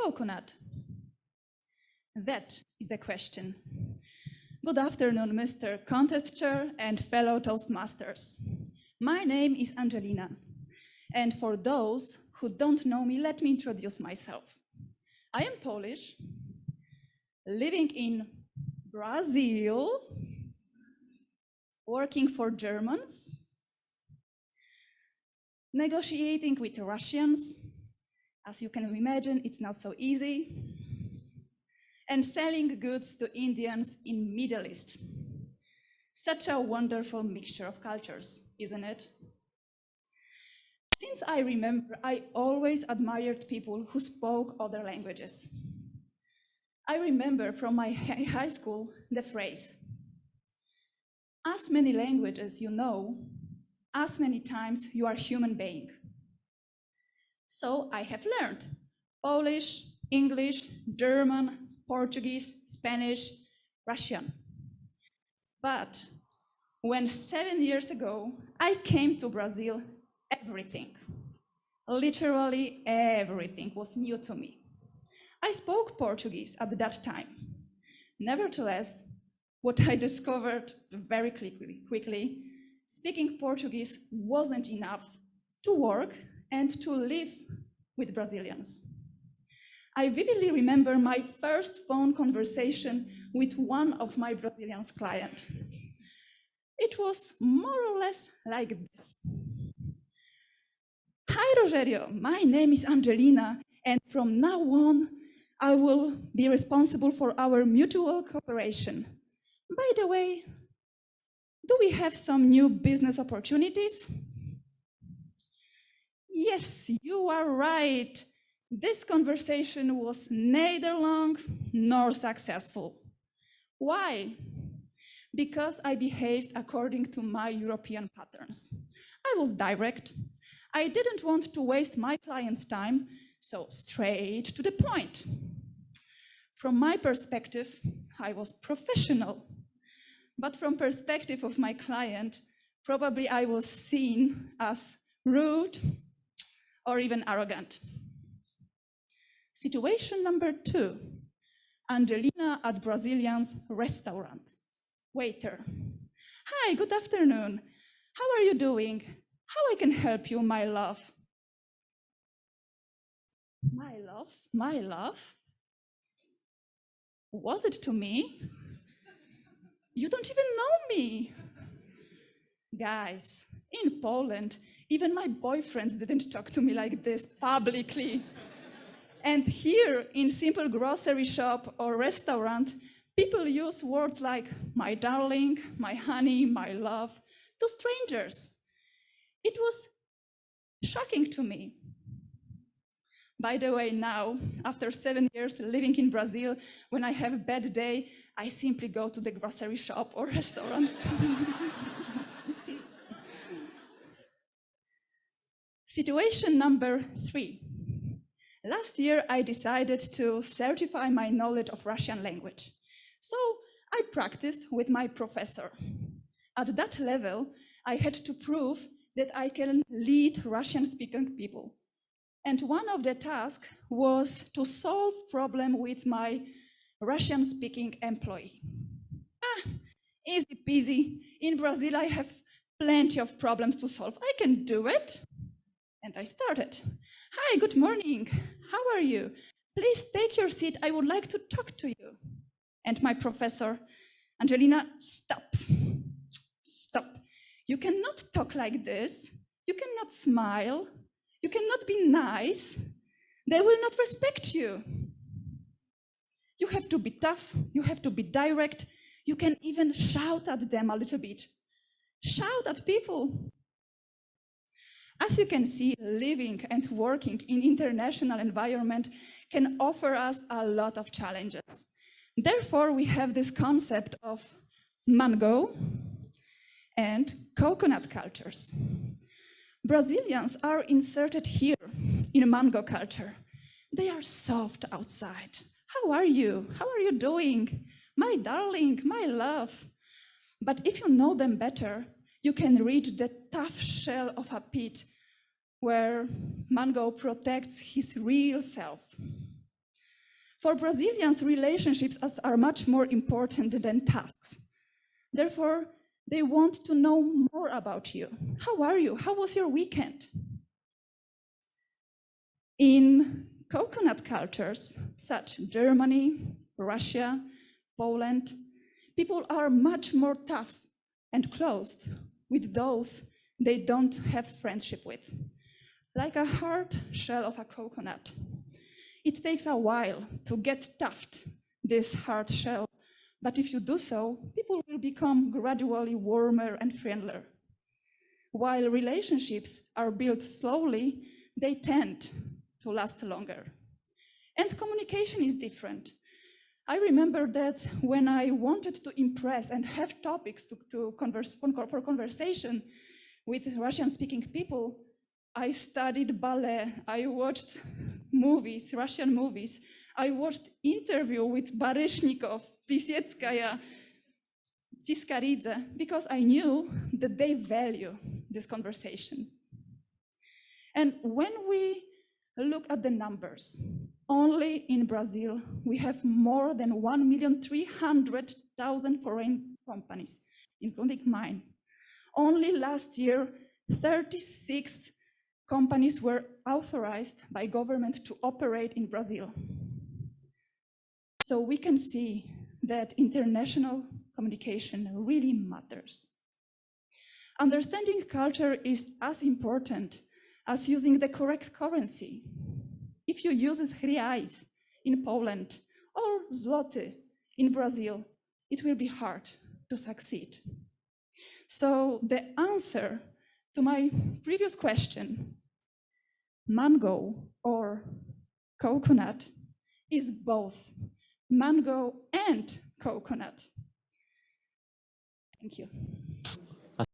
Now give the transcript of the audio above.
coconut? That is the question. Good afternoon, Mr. Contest Chair and fellow Toastmasters. My name is Angelina, and for those who don't know me, let me introduce myself. I am Polish, living in Brazil, working for Germans, negotiating with Russians. As you can imagine, it's not so easy. And selling goods to Indians in Middle East. Such a wonderful mixture of cultures, isn't it? Since I remember, I always admired people who spoke other languages. I remember from my high school the phrase, as many languages you know, as many times you are a human being. So I have learned Polish, English, German, Portuguese, Spanish, Russian. But when 7 years ago I came to Brazil, everything, literally everything was new to me. I spoke Portuguese at that time. Nevertheless, what I discovered very quickly, speaking Portuguese wasn't enough to work and to live with Brazilians. I vividly remember my first phone conversation with one of my Brazilian clients. It was more or less like this. Hi, Rogério, my name is Angelina, and from now on, I will be responsible for our mutual cooperation. By the way, do we have some new business opportunities? Yes, you are right. This conversation was neither long nor successful. Why? Because I behaved according to my European patterns. I was direct. I didn't want to waste my client's time, so straight to the point. From my perspective, I was professional. But from perspective of my client, probably I was seen as rude or even arrogant. Situation number 2, Angelina at Brazilian's restaurant. Waiter. Hi, good afternoon. How are you doing? How I can help you, my love? My love? My love? Was it to me? You don't even know me. Guys, in Poland, even my boyfriends didn't talk to me like this publicly. And here, in simple grocery shop or restaurant, people use words like my darling, my honey, my love to strangers. It was shocking to me. By the way, now, after 7 years living in Brazil, when I have a bad day, I simply go to the grocery shop or restaurant. Situation number 3. Last year, I decided to certify my knowledge of Russian language. So I practiced with my professor. At that level, I had to prove that I can lead Russian-speaking people. And one of the tasks was to solve problem with my Russian-speaking employee. Easy peasy. In Brazil, I have plenty of problems to solve. I can do it. And I started. Hi, good morning. How are you? Please take your seat. I would like to talk to you. And my professor, Angelina, stop. Stop. You cannot talk like this. You cannot smile. You cannot be nice. They will not respect you. You have to be tough. You have to be direct. You can even shout at them a little bit. Shout at people. As you can see, living and working in international environment can offer us a lot of challenges. Therefore, we have this concept of mango and coconut cultures. Brazilians are inserted here in mango culture. They are soft outside. How are you? How are you doing? My darling, my love. But if you know them better, you can reach the tough shell of a pit where mango protects his real self. For Brazilians, relationships are much more important than tasks. Therefore, they want to know more about you. How are you? How was your weekend? In coconut cultures, such as Germany, Russia, Poland, people are much more tough and closed with those they don't have friendship with, like a hard shell of a coconut. It takes a while to get tough, this hard shell, but if you do so, people will become gradually warmer and friendlier. While relationships are built slowly, they tend to last longer. And communication is different. I remember that when I wanted to impress and have topics for conversation with Russian-speaking people, I studied ballet, I watched movies, Russian movies, I watched interview with Baryshnikov, Pisetskaya, Tsiskaridze, because I knew that they value this conversation. And when we look at the numbers, only in Brazil, we have more than 1,300,000 foreign companies, including mine. Only last year, 36 companies were authorized by government to operate in Brazil. So we can see that international communication really matters. Understanding culture is as important as using the correct currency. If you use reais in Poland or zloty in Brazil, it will be hard to succeed. So the answer to my previous question, mango or coconut, is both mango and coconut. Thank you.